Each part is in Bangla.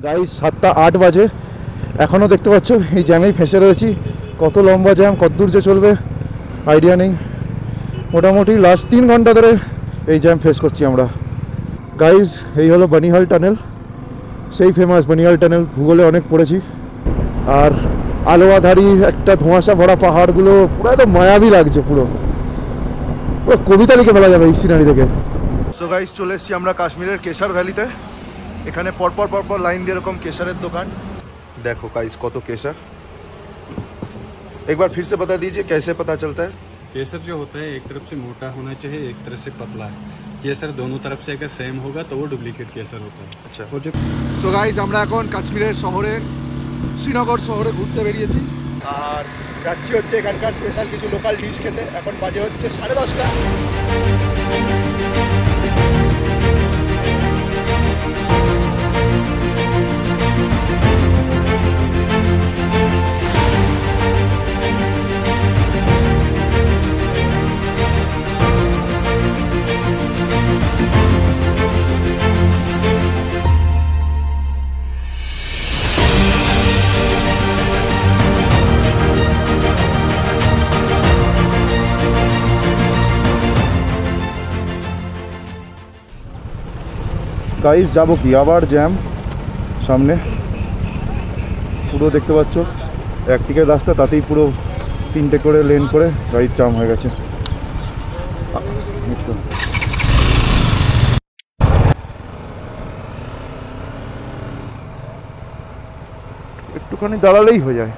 গাইস 7টা 8 বাজে, এখনও দেখতে পাচ্ছ এই জ্যামেই ফেঁসে রয়েছি। কত লম্বা জ্যাম, কত দূর যে চলবে আইডিয়া নেই। মোটামুটি লাস্ট 3 ঘন্টা ধরে এই জ্যাম ফেস করছি আমরা। গাইস এই হলো বানিহাল টানেল, সেই ফেমাস বানিহাল টানেল, ভূগোলে অনেক পড়েছি। আর আলোয়াধারী একটা ধোঁয়াশা ভরা পাহাড়গুলো পুরো একদম মায়াবী লাগছে, পুরো কবিতা লিখে ফেলা যাবে এই সিনারি থেকে। সো গাইস চলে এসেছি আমরা কাশ্মীরের কেশর ভ্যালিতে। এখানে পরপর পরপর লাইন দিয়ে এরকম কেশরের দোকান। देखो गाइस কত केसर। एक बार फिर से बता दीजिए कैसे पता चलता है? केसर जो होता है एक तरफ से मोटा होना चाहिए, एक तरफ से पतला है। केसर दोनों तरफ से अगर सेम होगा तो वो डुप्लीकेट केसर होता है। अच्छा। और जो সো গাইস আমরা এখন কাশ্মীরের শহরে শ্রীনগর শহরে ঘুরতে বেরিয়েছি আর যাচ্ছি হচ্ছে এখানকার স্পেশাল কিছু লোকাল ডিশ খেতে। এখন বাজে হচ্ছে 10:30। গাইস যাবো কি আবার জ্যাম সামনে, পুরো দেখতে পাচ্ছ একদিকের রাস্তা, তাতেই পুরো 3টে করে লেন করে গাড়ির জাম হয়ে গেছে। একটুখানি দাঁড়ালেই হয়ে যায়।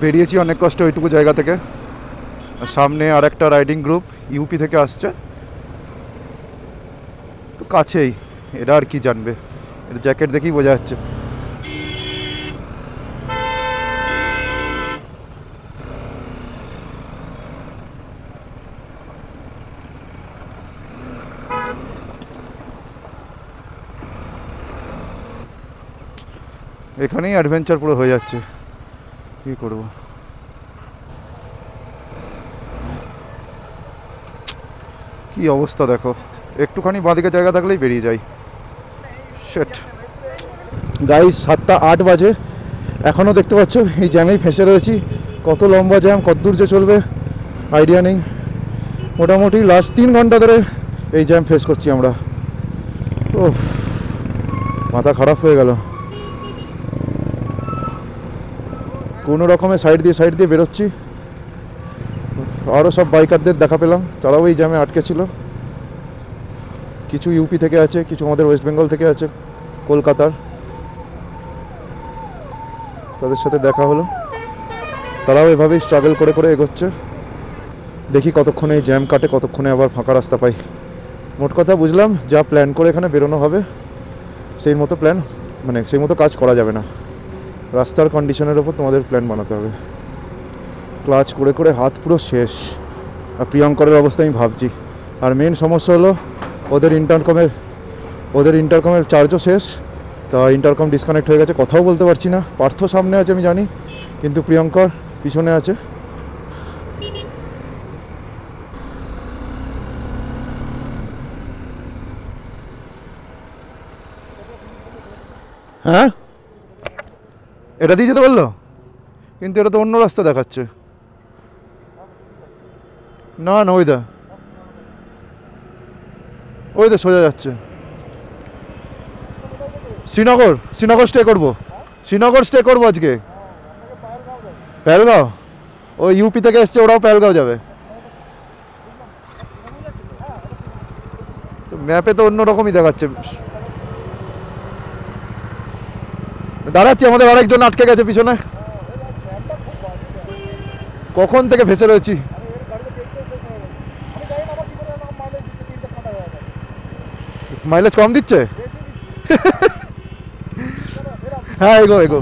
বেরিয়েছি অনেক কষ্টে ওইটুকু জায়গা থেকে। সামনে আর একটা রাইডিং গ্রুপ ইউপি থেকে আসছে, তো কাছেই, এরা আর কি জানবে, এর জ্যাকেট দেখেই বোঝা যাচ্ছে। এখানেই অ্যাডভেঞ্চার পুরো হয়ে যাচ্ছে, কি করবো। কি অবস্থা দেখো, একটুখানি বাঁদিকে জায়গা থাকলেই বেরিয়ে যাই। শেট গাইস 7টা 8 বাজে, এখনও দেখতে পাচ্ছ এই জ্যামেই ফেঁসে রয়েছি। কত লম্বা জ্যাম, কত দূর যে চলবে আইডিয়া নেই। মোটামুটি লাস্ট 3 ঘন্টা ধরে এই জ্যাম ফেস করছি আমরা। ও মাথা খারাপ হয়ে গেল। কোনো রকমে সাইড দিয়ে বেরোচ্ছি। আরও সব বাইকারদের দেখা পেলাম, তারাও এই জ্যামে আটকে ছিল। কিছু ইউপি থেকে আছে, কিছু আমাদের ওয়েস্ট বেঙ্গল থেকে আছে, কলকাতার, তাদের সাথে দেখা হলো। তারাও এভাবেই স্ট্রাগল করে করে এগোচ্ছে। দেখি কতক্ষণে এই জ্যাম কাটে, কতক্ষণে আবার ফাঁকা রাস্তা পাই। মোট কথা বুঝলাম, যা প্ল্যান করে এখানে বেরোনো হবে সেই মতো প্ল্যান, মানে সেই মতো কাজ করা যাবে না। রাস্তার কন্ডিশনের ওপর তোমাদের প্ল্যান বানাতে হবে। ক্লাচ করে করে হাত পুরো শেষ। আর প্রিয়ঙ্করের অবস্থা আমি ভাবছি। আর মেন সমস্যা হলো ওদের ইন্টারকমের চার্জও শেষ। তা ইন্টারকম ডিসকানেক্ট হয়ে গেছে, কথাও বলতে পারছি না। পার্থ সামনে আছে আমি জানি, কিন্তু প্রিয়ঙ্কর পিছনে আছে। হ্যাঁ এটা দিয়ে যেতে বললো, কিন্তু এটা তো অন্য রাস্তা দেখাচ্ছে। না না ওই দা সোজা যাচ্ছে। শ্রীনগর স্টে করবো আজকে। পেহেলগাঁও, ও ইউপি থেকে এসছে, ওরাও পেহেলগাঁও যাবে। তো ম্যাপে তো অন্যরকমই দেখাচ্ছে। দাঁড়াচ্ছি, আমাদের আরেকজন আটকে গেছে পিছনে। কখন থেকে ফেসে রয়েছি। মাইলেজ কম দিচ্ছে। হ্যাঁ এগো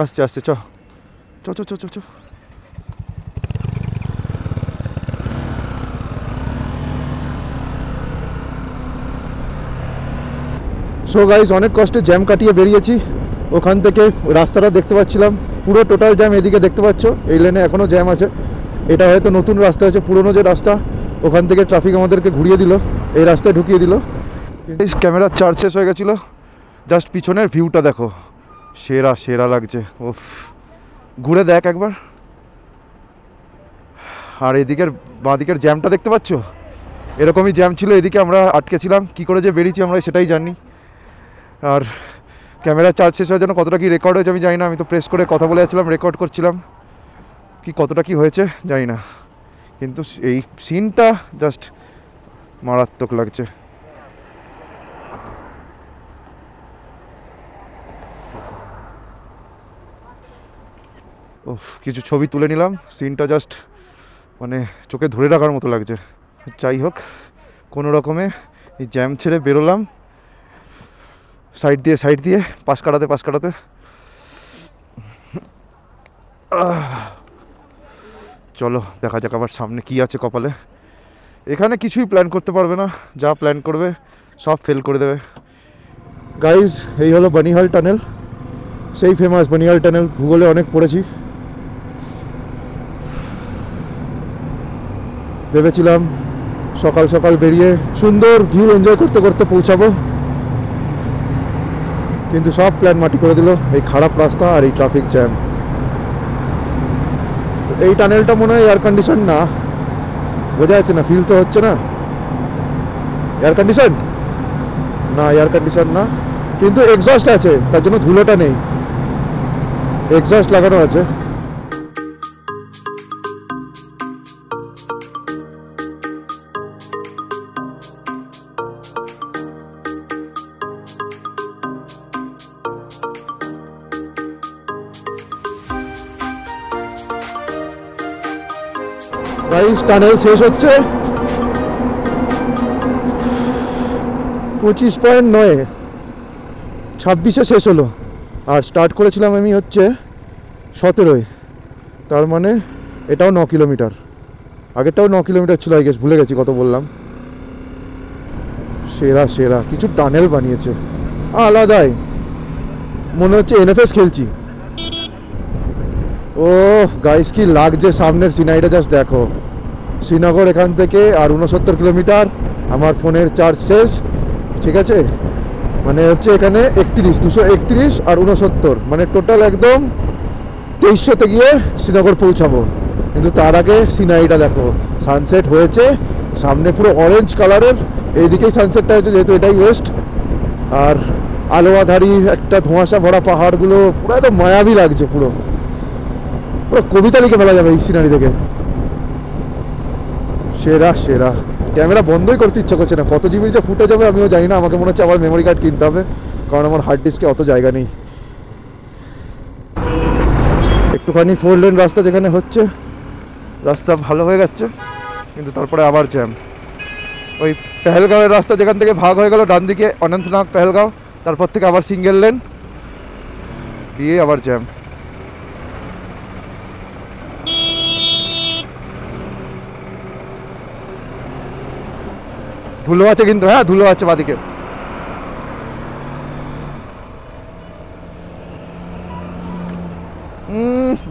আসছে চ। সো গাইজ অনেক কষ্টে জ্যাম কাটিয়ে বেরিয়েছি। ওখান থেকে রাস্তাটা দেখতে পাচ্ছিলাম পুরো টোটাল জ্যাম। এদিকে দেখতে পাচ্ছ এই লেনে এখনও জ্যাম আছে। এটা হয়তো নতুন রাস্তা আছে, পুরনো যে রাস্তা ওখান থেকে ট্রাফিক আমাদেরকে ঘুরিয়ে দিল, এই রাস্তায় ঢুকিয়ে দিল। ক্যামেরার চার্জ শেষ হয়ে গেছিলো। জাস্ট পিছনের ভিউটা দেখো, সেরা সেরা লাগছে। ওফ, ঘুরে দেখ একবার। আর এদিকের বাঁদিকের জ্যামটা দেখতে পাচ্ছ, এরকমই জ্যাম ছিল। এদিকে আমরা আটকে ছিলাম, কী করে যে বেরিয়েছি আমরা সেটাই জানি। আর ক্যামেরার চার্জ শেষ হওয়ার জন্য কতটা কি রেকর্ড হয়েছে আমি জানি না। আমি তো প্রেস করে কথা বলে যাচ্ছিলাম, রেকর্ড করছিলাম, কি কতটা কি হয়েছে জানি না। কিন্তু এই সিনটা জাস্ট মারাত্মক লাগছে। ও, কিছু ছবি তুলে নিলাম, সিনটা জাস্ট মানে চোখে ধরে রাখার মতো লাগছে। যাই হোক, কোনো রকমে এই জ্যাম ছেড়ে বেরোলাম, সাইড দিয়ে পাশ কাটাতে। চলো দেখা যাক আবার সামনে কি আছে কপালে। এখানে কিছুই প্ল্যান করতে পারবে না, যা প্ল্যান করবে সব ফেল করে দেবে। গাইজ, এই হলো বানিহাল টানেল, সেই ফেমাস বানিহাল টানেল, ভূগোলে অনেক পড়েছি। ভেবেছিলাম সকাল সকাল বেরিয়ে সুন্দর ভিউ এনজয় করতে করতে পৌঁছাবো, কিন্তু সব প্ল্যান মাটি করে দিল এই খারাপ রাস্তা আর এই ট্রাফিক জ্যাম। এই টানেলটা মনে হয় এয়ার কন্ডিশন না, বোঝা যাচ্ছে না, ফিল তো হচ্ছে না। এয়ার কন্ডিশন না, এয়ার কন্ডিশন না, কিন্তু এক্সস্ট আছে, তার জন্য ধুলোটা নেই, এক্সস্ট লাগানো আছে। গাইস, টানেল শেষ হচ্ছে 25.9, 26-এ শেষ হলো। আর স্টার্ট করেছিলাম আমি হচ্ছে 17-এ, তার মানে এটাও 9 কিলোমিটার। আগেরটাও 9 কিলোমিটার ছিল, আই গেস, ভুলে গেছি কত বললাম। সেরা সেরা কিছু টানেল বানিয়েছে আলাদাই, মনে হচ্ছে এনএফএস খেলছি। ও গাইস, কি লাগছে সামনের সিনারিটা, জাস্ট দেখো। শ্রীনগর এখান থেকে আর 69 কিলোমিটার, আমার ফোনের চার্জ শেষ, ঠিক আছে। মানে হচ্ছে এখানে 231 আর 69, মানে টোটাল একদম 2300-তে গিয়ে শ্রীনগর পৌঁছাবো। কিন্তু তার আগে সিনারিটা দেখো, সানসেট হয়েছে সামনে পুরো অরেঞ্জ কালারের, এইদিকেই সানসেটটা হয়েছে যেহেতু এটাই ওয়েস্ট। আর আলোয়াধারী একটা ধোঁয়াশা ভরা পাহাড়গুলো, পুরো একদম মায়াবী লাগছে, পুরো পুরো কবিতা লিখে ফেলা যাবে এই সিনারি থেকে। সেরা সেরা। ক্যামেরা বন্ধই করতে ইচ্ছা করছে না, কত জিবির যে ফুটেজ হবে আমিও জানি না। আমাকে মনে হচ্ছে আবার মেমোরি কার্ড কিনতে হবে, কারণ আমার হার্ড ডিস্কে অত জায়গা নেই। একটুখানি 4 লেন রাস্তা যেখানে হচ্ছে, রাস্তা ভালো হয়ে যাচ্ছে, কিন্তু তারপরে আবার জ্যাম। ওই পেহেলগাঁওয়ের রাস্তা যেখান থেকে ভাগ হয়ে গেল ডান দিকে, অনন্তনাগ পেহেলগাঁও, তারপর থেকে আবার সিঙ্গেল লেন দিয়ে আবার জ্যাম। ধুলো আছে কিন্তু, হ্যাঁ ধুলো আছে বাদিকে।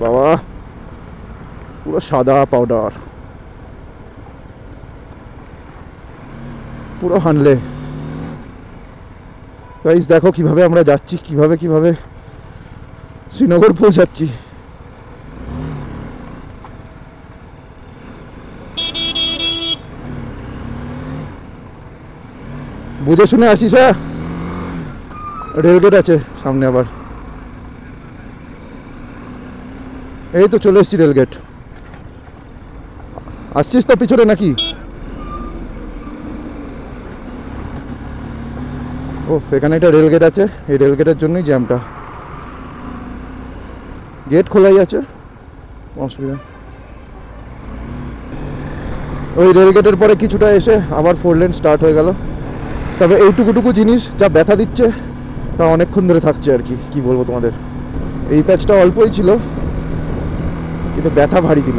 বাবা, পুরো সাদা পাউডার, পুরো হানলে। গাইস দেখো কিভাবে আমরা যাচ্ছি, কিভাবে শ্রীনগর পৌঁছাচ্ছি। বুঝে শুনে আসিস, হ্যাঁ। রেলগেট আছে সামনে আবার, এই তো চলে এসছি রেলগেট। আসছিস তো পিছনে নাকি? ও, এখানে একটা রেলগেট আছে, এই রেলগেটের জন্যই জ্যামটা। গেট খোলাই আছে, অসুবিধা। ওই রেলগেটের পরে কিছুটা এসে আবার 4 লেন স্টার্ট হয়ে গেল। তবে এইটুকুটুকু জিনিস যা ব্যথা দিচ্ছে তা অনেকক্ষণ ধরে থাকছে আর কি। কী বলবো তোমাদের, এই প্যাচটা অল্পই ছিল কিন্তু ব্যথা ভারী দিল।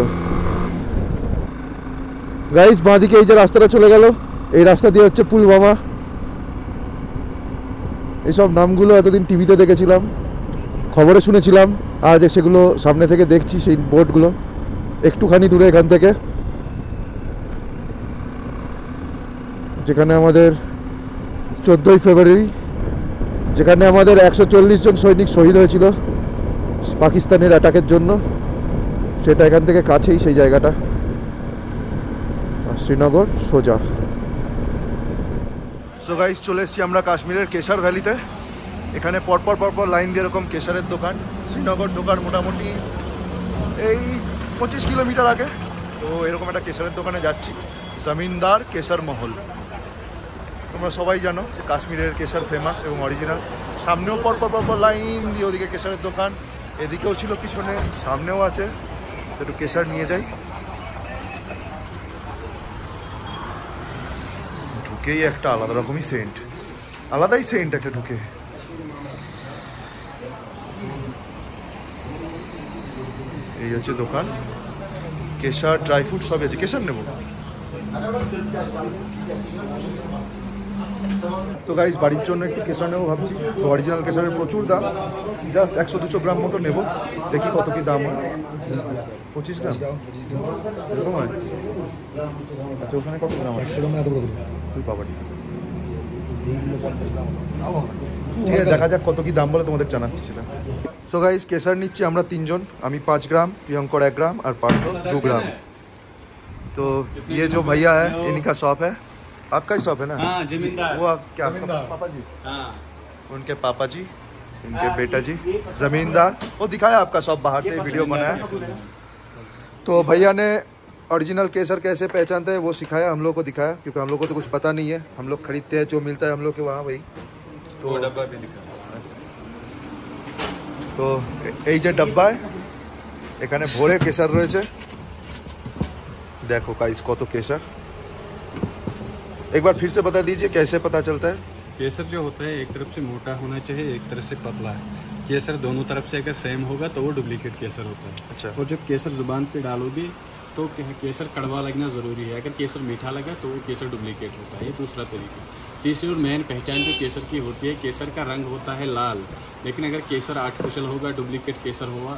গাইস, বাঁদিকে এই যে রাস্তাটা চলে গেল, এই রাস্তা দিয়ে হচ্ছে পুলওয়ামা। এইসব নামগুলো এতদিন টিভিতে দেখেছিলাম, খবরে শুনেছিলাম, আজ সেগুলো সামনে থেকে দেখছি সেই বোটগুলো একটুখানি দূরে এখান থেকে, যেখানে আমাদের 14ই ফেব্রুয়ারি, যেখানে আমাদের 140 জন সৈনিক শহীদ হয়েছিল পাকিস্তানের অ্যাটাকের জন্য, সেটা এখান থেকে কাছেই সেই জায়গাটা। শ্রীনগর সোজা। সো গাইস, চলে এসেছি আমরা কাশ্মীরের কেশর ভ্যালিতে। এখানে পরপর লাইন দিয়ে এরকম কেশরের দোকান। শ্রীনগর ঢোকার মোটামুটি এই 25 কিলোমিটার আগে। তো এরকম একটা কেশরের দোকানে যাচ্ছি, জমিনদার কেশর মহল। তোমরা সবাই জানো কাশ্মীরের কেশর ফেমাস এবং অরিজিনাল। সামনেও পরপর লাইন দিয়ে ওদিকে কেশরের দোকান, এদিকেও ছিল, পিছনে সামনেও আছে। একটু কেশর নিয়ে যাই। ঢুকেই একটা আলাদা রকমই সেন্ট, আলাদাই সেন্ট একটা ঢুকে। এই হচ্ছে দোকান, কেশর ড্রাই ফ্রুট সব আছে। কেশর নেব তো গাইস, বাড়ির জন্য একটু কেশর নেবো ভাবছি। তো অরিজিনাল কেশরের প্রচুর দাম, জাস্ট 100-200 গ্রাম মতো নেব, দেখি কত কি দাম হয়। 25 গ্রাম এরকম হয়? আচ্ছা, ওখানে কত গ্রাম হয়? তুই পাবানি, ঠিক আছে, দেখা যাক কত কি দাম বলে তোমাদের জানাচ্ছি সেটা। সো গাইস, কেশর নিচ্ছি আমরা 3 জন, আমি 5 গ্রাम, प्रियंकर 1 ग्राम और पार्थ 2 ग्राम। तो ये जो भैया है इन्हीं का शॉप है। आपका ही शॉप है ना? हाँ, जमींदार। वो क्या आपका पापा जी? हाँ, उनके पापा जी, इनके बेटा जी जमींदार। वो दिखाया आपका शॉप, बाहर से वीडियो बनाया। तो भैया ने ओरिजिनल केसर कैसे पहचानते हैं वो सिखाया, हम लोग को दिखाया, क्योंकि हम लोग को तो कुछ पता नहीं है। हम लोग खरीदते हैं जो मिलता है हम लोग के वहाँ वही। तो डब्बा भी दिखा। তো এই যে ডাব্বায় এখানে ভরে কেশর রয়েছে, देखो गाइस কত কেশর। एक बार फिर से बता दीजिए कैसे पता चलता है? केसर जो होता है एक तरफ से मोटा होना चाहिए, एक तरफ से पतला है। केसर दोनों तरफ से अगर सेम होगा तो वो डुप्लीकेट केसर होता है। अच्छा। और जब केसर जुबान पे डालोगे तो केसर कड़वा लगना ज़रूरी है। अगर केसर मीठा लगा तो वो केसर डुप्लीकेट होता है। ये दूसरा तरीका। तीसरी और मेन पहचान जो केसर की होती है, केसर का रंग होता है लाल, लेकिन अगर केसर आर्टिफिशियल होगा, डुप्लीकेट केसर होगा,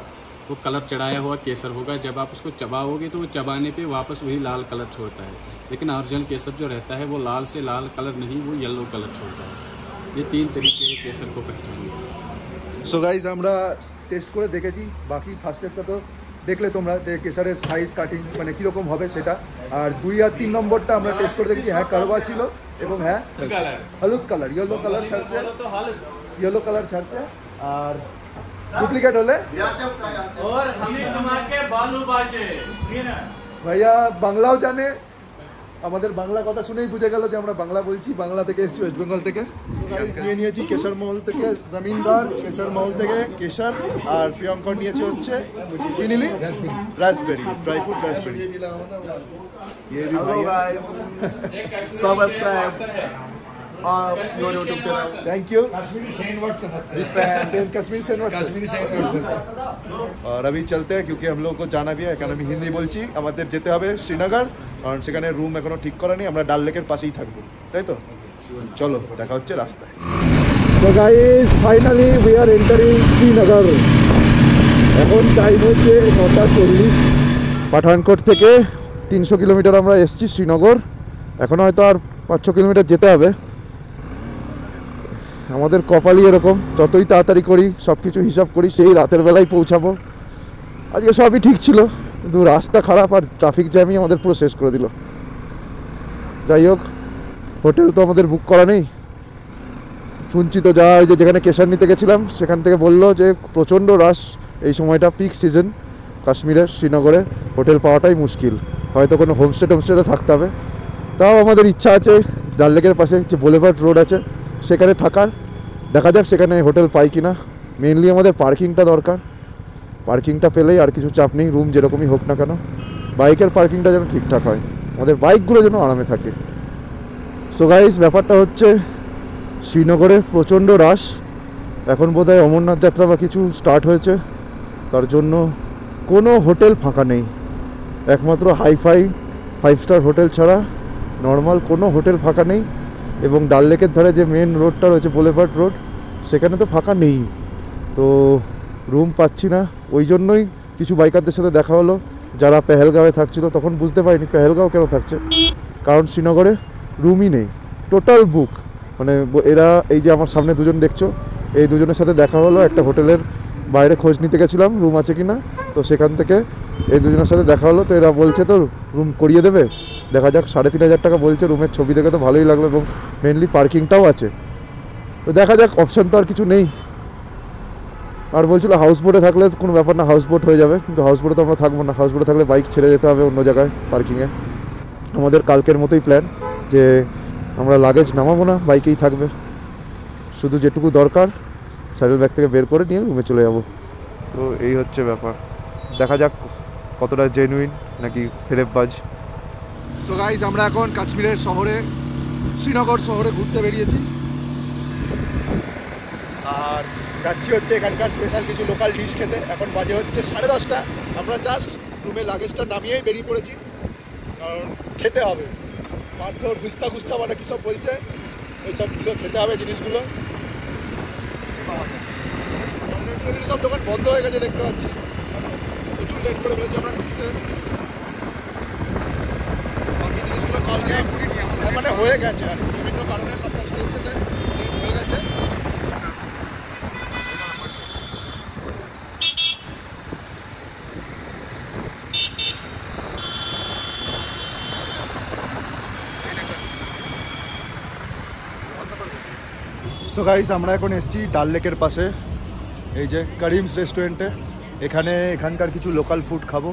वो कलर चढ़ाया हुआ केसर होगा, जब आप उसको चबाओगे तो वो चबाने पे वापस वही लाल कलर छोड़ता है। लेकिन ओरिजिनल केसर जो रहता है वो लाल से लाल कलर नहीं, वो येलो कलर छोड़ता है। ये 3 तरीके हैं केसर को पहचानने। সো গাইজ, আমরা টেস্ট করে দেখেছি, বাকি ফার্স্ট স্টেপটা তো দেখলে তোমরা, যে কেশরের সাইজ কাটিং মানে কীরকম হবে সেটা। আর 2 আর 3 নম্বরটা আমরা টেস্ট করে দেখেছি, হ্যাঁ কারবা ছিল এবং হ্যাঁ হলুদ কালার, ইয়েলো কালার ছাড়ছে, ইয়েলো কালার ছাড়ছে। আর ডুপ্লিকেট হলে ভাইয়া বাংলাও জানে, আমাদের বাংলা কথা শুনেই বুঝে গেল যে আমরা বাংলা বলছি, বাংলা থেকে এসেছি, ওয়েস্ট বেঙ্গল থেকে। নিয়ে নিয়েছি কেশর মহল থেকে জমিনদার, কেশর মহল থেকে কেশর, আর প্রিয়ঙ্কর নিয়েছে হচ্ছে কি নিলি? Raspberry, dry fruit raspberry. Thank you. और अभी चलते हैं क्योंकि हम लोग को जाना भी है, কারণ আমি হিন্দি বলছি। আমাদের যেতে হবে শ্রীনগর, কারণ সেখানে রুম এখনো ঠিক করা নেই, আমরা ডাল লেকের পাশেই থাকবো, তাই তো? চলো দেখা হচ্ছে রাস্তায়। তো guys, finally we are entering Srinagar. এখন টাইম হচ্ছে 9:40। পাঠানকোট থেকে 300 কিলোমিটার আমরা এসেছি শ্রীনগর, এখনো হয়তো আর 5-6 কিলোমিটার যেতে হবে। আমাদের কপালই এরকম, যতই তাড়াতাড়ি করি, সব কিছু হিসাব করি, সেই রাতের বেলায় পৌঁছাবো। আজকে সবই ঠিক ছিল, কিন্তু রাস্তা খারাপ আর ট্রাফিক জ্যামই আমাদের পুরো শেষ করে দিল। যাই হোক, হোটেল তো আমাদের বুক করা নেই। শুনছি তো যা, ওই যে যেখানে কেশর নিতে গেছিলাম সেখান থেকে বললো যে প্রচণ্ড রাশ এই সময়টা, পিক সিজন কাশ্মীরের, শ্রীনগরে হোটেল পাওয়াটাই মুশকিল, হয়তো কোনো হোমস্টেতে থাকতে হবে। তাও আমাদের ইচ্ছা আছে ডাল লেকের পাশে যে বোলেভার্ড রোড আছে সেখানে থাকার, দেখা যাক সেখানে হোটেল পাই কিনা। মেনলি আমাদের পার্কিংটা দরকার, পার্কিংটা পেলেই আর কিছু চাপ নেই, রুম যেরকমই হোক না কেন। বাইকের পার্কিংটা যেন ঠিকঠাক হয়, আমাদের বাইকগুলো যেন আরামে থাকে। সো গাইস, ব্যাপারটা হচ্ছে শ্রীনগরে প্রচণ্ড রাশ, এখন বোধহয় অমরনাথ যাত্রা বা কিছু স্টার্ট হয়েছে, তার জন্য কোনো হোটেল ফাঁকা নেই। একমাত্র হাইফাই 5 স্টার হোটেল ছাড়া নর্মাল কোনো হোটেল ফাঁকা নেই। এবং ডাল লেকের ধারে যে মেন রোডটা রয়েছে বোলেভার্ড রোড, সেখানে তো ফাঁকা নেই। তো রুম পাচ্ছি না, ওই জন্যই কিছু বাইকারদের সাথে দেখা হলো যারা পেহেলগাঁওয়ে থাকছিল। তখন বুঝতে পারিনি পেহেলগাঁও কেন থাকছে, কারণ শ্রীনগরে রুমই নেই, টোটাল বুক। মানে এরা এই যে আমার সামনে দুজন দেখছো, এই দুজনের সাথে দেখা হলো একটা হোটেলের বাইরে, খোঁজ নিতে গেছিলাম রুম আছে কি না। তো সেখান থেকে এই দুজনের সাথে দেখা হলো, তো এরা বলছে তো রুম করিয়ে দেবে। দেখা যাক, 3,500 টাকা বলছে। রুমের ছবি দেখে তো ভালোই লাগলো এবং মেনলি পার্কিংটাও আছে। তো দেখা যাক, অপশান তো আর কিছু নেই। আর বলছিল হাউস বোটে থাকলে কোনো ব্যাপার না, হাউস বোট হয়ে যাবে, কিন্তু হাউস বোটে তো আমরা থাকবো না। হাউস বোটে থাকলে বাইক ছেড়ে যেতে হবে অন্য জায়গায় পার্কিংয়ে। আমাদের কালকের মতোই প্ল্যান যে আমরা লাগেজ নামাবো না, বাইকেই থাকবে, শুধু যেটুকু দরকার স্যাডেল ব্যাগ থেকে বের করে নিয়ে রুমে চলে যাব। তো এই হচ্ছে ব্যাপার, দেখা যাক কতটা জেনুইন নাকি ফেরেববাজ। সো গাইস, আমরা এখন কাশ্মীরের শহরে, শ্রীনগর শহরে ঘুরতে বেরিয়েছি আর যাচ্ছি হচ্ছে এখানকার স্পেশাল কিছু লোকাল ডিশ খেতে। এখন বাজে হচ্ছে 10:30। আমরা জাস্ট রুমে লাগেজটা নামিয়েই বেরিয়ে পড়েছি, কারণ খেতে হবে। মারধর গুস্তা মানে কী সব বলছে, ওই সবগুলো খেতে হবে জিনিসগুলো। সব দোকান বন্ধ হয়ে গেছে দেখতে পাচ্ছি, প্রচুর লেট করে ফেলেছি আমরা ঢুকতে। বাকি জিনিসগুলো কালকে মানে হয়ে গেছে আর বিভিন্ন কারণে সার্কামস্টেন্সেসে লেট হয়ে গেছে। সো গাইস, আমরা এখন এসেছি ডাল লেকের পাশে, এই যে করিমস রেস্টুরেন্টে। এখানকার কিছু লোকাল ফুড খাবো।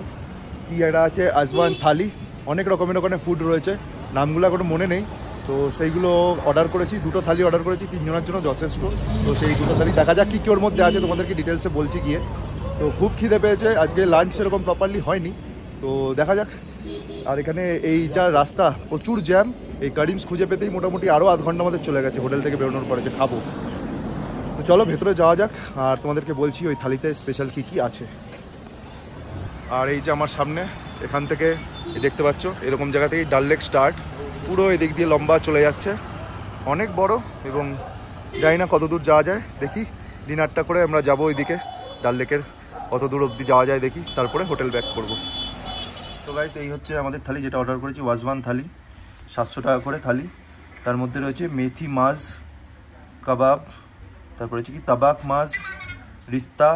কি একটা আছে আজওয়ান থালি, অনেক রকমের ওখানে ফুড রয়েছে, নামগুলো এখনো মনে নেই। তো সেইগুলো অর্ডার করেছি, 2টো থালি অর্ডার করেছি, 3 জনের জন্য যথেষ্ট। তো সেই 2টো থালি দেখা যাক কী ওর মধ্যে আছে, তোমাদেরকে ডিটেলসে বলছি গিয়ে। তো খুব খিদে পেয়েছে, আজকে লাঞ্চ সেরকম প্রপারলি হয়নি, তো দেখা যাক। আর এখানে এই যা রাস্তা, প্রচুর জ্যাম। এই করিমস খুঁজে পেতেই মোটামুটি আরও আধ ঘন্টা আমাদের চলে গেছে হোটেল থেকে বেরোনোর পরে যে খাবো। তো চলো ভেতরে যাওয়া যাক, আর তোমাদেরকে বলছি ওই থালিতে স্পেশাল কী কী আছে। আর এই যে আমার সামনে, এখান থেকে দেখতে পাচ্ছ এরকম জায়গা থেকেই ডাল লেক স্টার্ট, পুরো এদিক দিয়ে লম্বা চলে যাচ্ছে, অনেক বড়। এবং জানি না কত দূর যাওয়া যায়, দেখি ডিনারটা করে আমরা যাবো ওইদিকে ডাল লেকের, কত দূর অবধি যাওয়া যায় দেখি, তারপরে হোটেল ব্যাক করবো। তো গাইস, এই হচ্ছে আমাদের থালি যেটা অর্ডার করেছি, ওয়াজওয়ান থালি, 700 টাকা করে থালি। তার মধ্যে রয়েছে মেথি মাছ কাবাব, তারপরে হচ্ছে কি তাবাক মাছ, রিস্তা,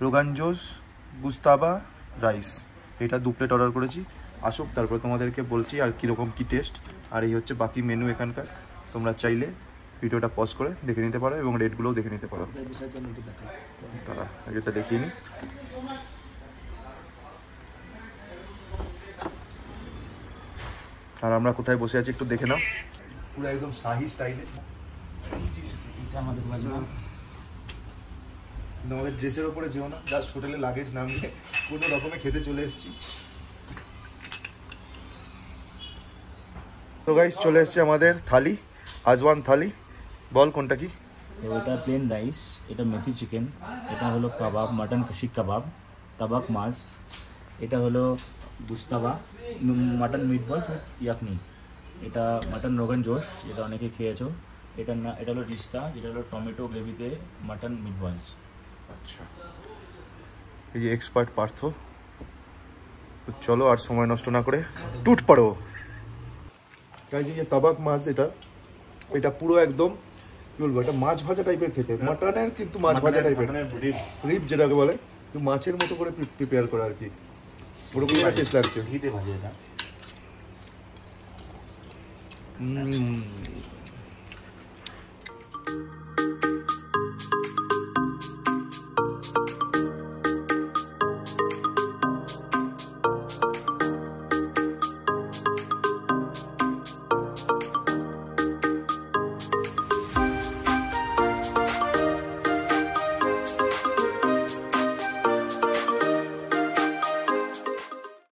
রোগান জোশ, গুস্তাবা, রাইস। এটা 2 প্লেট অর্ডার করেছি, আসুক তারপরে তোমাদেরকে বলছি আর কীরকম কী টেস্ট। আর এই হচ্ছে বাকি মেনু এখানকার, তোমরা চাইলে ভিডিওটা পজ করে দেখে নিতে পারো এবং রেটগুলোও দেখে নিতে পারো। তারা এটা দেখিয়ে নিই। আর আমরা কোথায় বসে আছি একটু দেখে নাও, পুরো একদম শাহি স্টাইলে। আমাদের ড্রেসের ওপরে যেও না, জাস্ট হোটেলে লাগেজ নামিয়ে কোনো রকমে খেতে চলে এসেছি। তো গাইস, চলে এসছে আমাদের থালি, আজওয়ান থালি। বল কোনটা কি? তো এটা প্লেন রাইস, এটা মেথি চিকেন, এটা হলো কাবাব, মাটন শিক কাবাব, তাবাক মাছ, এটা হলো গুস্তাবা, মাটন মিট বলস ইয়াকনি, এটা মাটন রোগান জোশ, যেটা অনেকে খেয়েছো, এটা না, এটা হলো রিস্তা, যেটা হলো টমেটো গ্রেভিতে মাটন মিট বলস। আচ্ছা, এই যে এক্সপার্ট পার্থ। তো চলো আর সময় নষ্ট না করে টুট পড়ো। গাইস, এই যে তাবাক মাছ, এটা পুরো একদম কি বলবো, এটা মাছ ভাজা টাইপের খেতে, মাটনের কিন্তু মাছ ভাজা টাইপের, রিব যেটাকে বলে, কিন্তু মাছের মতো করে প্রিপেয়ার করা আর কি, ওরকম টেস্ট লাগছে। ঘিতে ভাজে এটা।